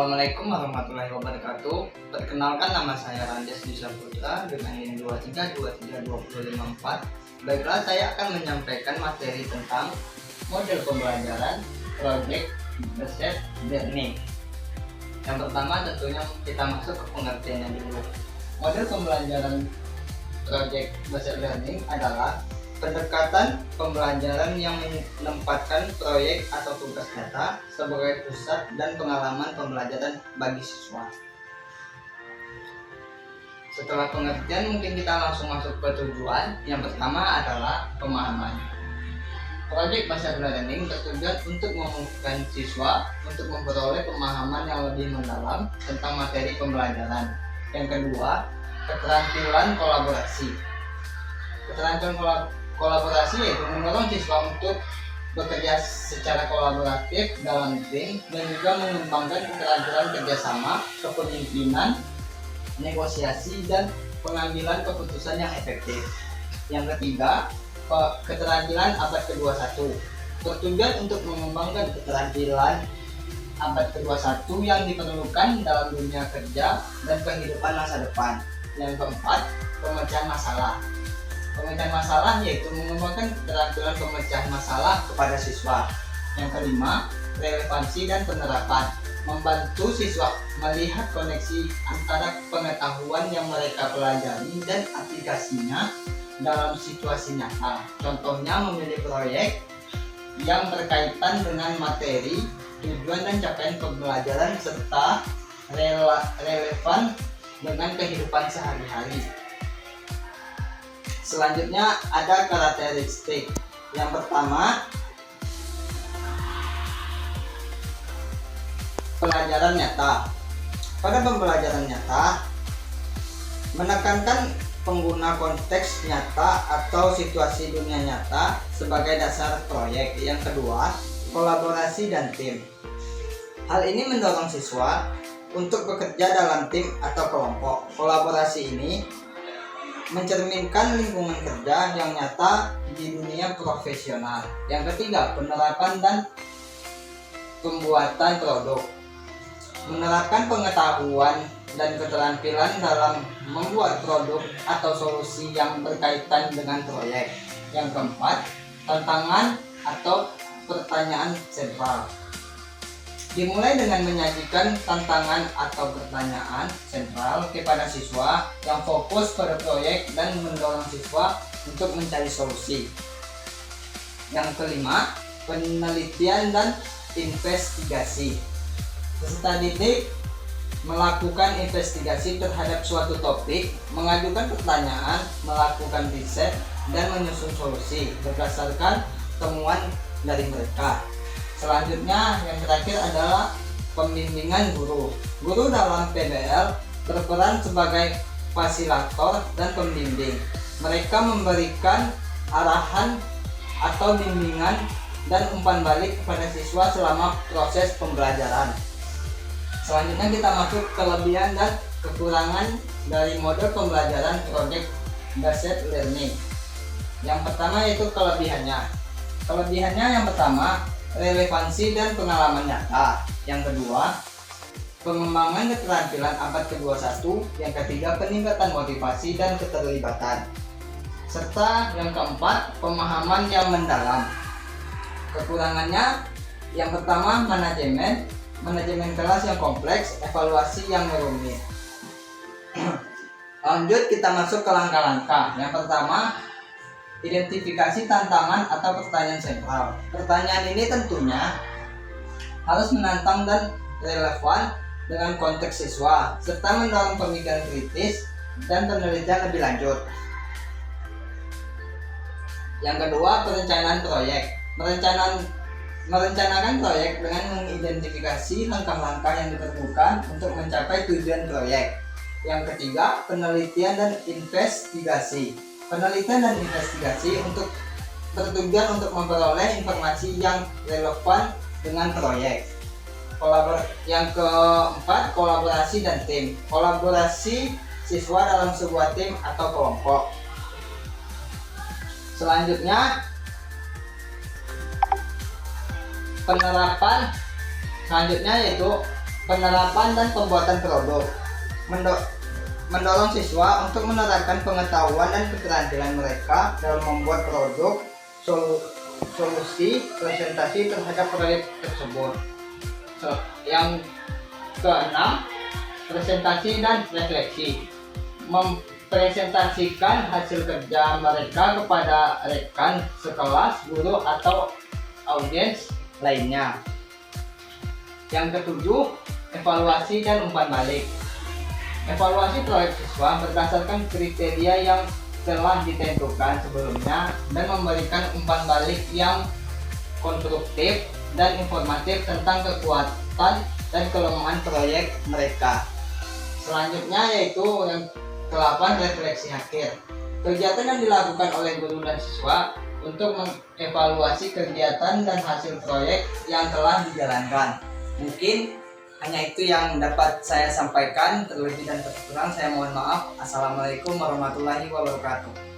Assalamualaikum warahmatullahi wabarakatuh. Perkenalkan, nama saya Randes Disa Putra dengan NIM 23232054. Baiklah, saya akan menyampaikan materi tentang model pembelajaran project based learning. Yang pertama tentunya kita masuk ke pengertiannya dulu. Model pembelajaran project based learning adalah pendekatan pembelajaran yang menempatkan proyek atau tugas nyata sebagai pusat dan pengalaman pembelajaran bagi siswa. Setelah pengertian, mungkin kita langsung masuk ke tujuan. Yang pertama adalah pemahaman. Project based learning bertujuan untuk memudahkan siswa untuk memperoleh pemahaman yang lebih mendalam tentang materi pembelajaran. Yang kedua, keterampilan kolaborasi. Keterampilan kolaborasi yaitu mendorong siswa untuk bekerja secara kolaboratif dalam tim dan juga mengembangkan keterampilan kerjasama, kepemimpinan, negosiasi, dan pengambilan keputusan yang efektif. Yang ketiga, keterampilan abad ke-21 bertujuan untuk mengembangkan keterampilan abad ke-21 yang diperlukan dalam dunia kerja dan kehidupan masa depan. Yang keempat, pemecahan masalah. Pemecahan masalah yaitu mengembangkan keterampilan pemecahan masalah kepada siswa. Yang kelima, relevansi dan penerapan. Membantu siswa melihat koneksi antara pengetahuan yang mereka pelajari dan aplikasinya dalam situasi nyata. Contohnya memilih proyek yang berkaitan dengan materi, tujuan dan capaian pembelajaran serta relevan dengan kehidupan sehari-hari. Selanjutnya ada karakteristik. Yang pertama, pelajaran nyata. Pada pembelajaran nyata, menekankan pengguna konteks nyata atau situasi dunia nyata sebagai dasar proyek. Yang kedua, kolaborasi dan tim. Hal ini mendorong siswa untuk bekerja dalam tim atau kelompok. Kolaborasi ini mencerminkan lingkungan kerja yang nyata di dunia profesional. Yang ketiga, penerapan dan pembuatan produk. Menerapkan pengetahuan dan keterampilan dalam membuat produk atau solusi yang berkaitan dengan proyek. Yang keempat, tantangan atau pertanyaan sentral. Dimulai dengan menyajikan tantangan atau pertanyaan sentral kepada siswa yang fokus pada proyek dan mendorong siswa untuk mencari solusi. Yang kelima, penelitian dan investigasi. Peserta didik melakukan investigasi terhadap suatu topik, mengajukan pertanyaan, melakukan riset, dan menyusun solusi berdasarkan temuan dari mereka. Selanjutnya, yang terakhir adalah pembimbingan guru. Guru dalam PBL berperan sebagai fasilitator dan pembimbing. Mereka memberikan arahan atau bimbingan dan umpan balik kepada siswa selama proses pembelajaran. Selanjutnya kita masuk kelebihan dan kekurangan dari model pembelajaran project based learning. Yang pertama yaitu kelebihannya. Kelebihannya yang pertama, relevansi dan pengalaman nyata. Yang kedua, pengembangan keterampilan abad ke-21. Yang ketiga, peningkatan motivasi dan keterlibatan. Serta yang keempat, pemahaman yang mendalam. Kekurangannya, yang pertama, manajemen kelas yang kompleks, evaluasi yang rumit. Lanjut kita masuk ke langkah-langkah. Yang pertama, identifikasi tantangan atau pertanyaan sentral. Pertanyaan ini tentunya harus menantang dan relevan dengan konteks siswa, serta mendorong pemikiran kritis dan penelitian lebih lanjut. Yang kedua, perencanaan proyek. Merencanakan proyek dengan mengidentifikasi langkah-langkah yang diperlukan untuk mencapai tujuan proyek. Yang ketiga, penelitian dan investigasi. Penelitian dan investigasi untuk bertujuan untuk memperoleh informasi yang relevan dengan proyek. Yang keempat, kolaborasi dan tim. Kolaborasi siswa dalam sebuah tim atau kelompok. Selanjutnya, penerapan selanjutnya yaitu Penerapan dan pembuatan produk. Mendorong siswa untuk menerapkan pengetahuan dan keterampilan mereka dalam membuat produk, solusi, presentasi terhadap proyek tersebut. Yang keenam, presentasi dan refleksi. Mempresentasikan hasil kerja mereka kepada rekan sekelas, guru, atau audiens lainnya. Yang ketujuh, evaluasi dan umpan balik. Evaluasi proyek siswa berdasarkan kriteria yang telah ditentukan sebelumnya dan memberikan umpan balik yang konstruktif dan informatif tentang kekuatan dan kelemahan proyek mereka. Selanjutnya yaitu yang ke-8, refleksi akhir. Kegiatan yang dilakukan oleh guru dan siswa untuk mengevaluasi kegiatan dan hasil proyek yang telah dijalankan. Mungkin hanya itu yang dapat saya sampaikan. Terlebih dan terkurang saya mohon maaf. Assalamualaikum warahmatullahi wabarakatuh.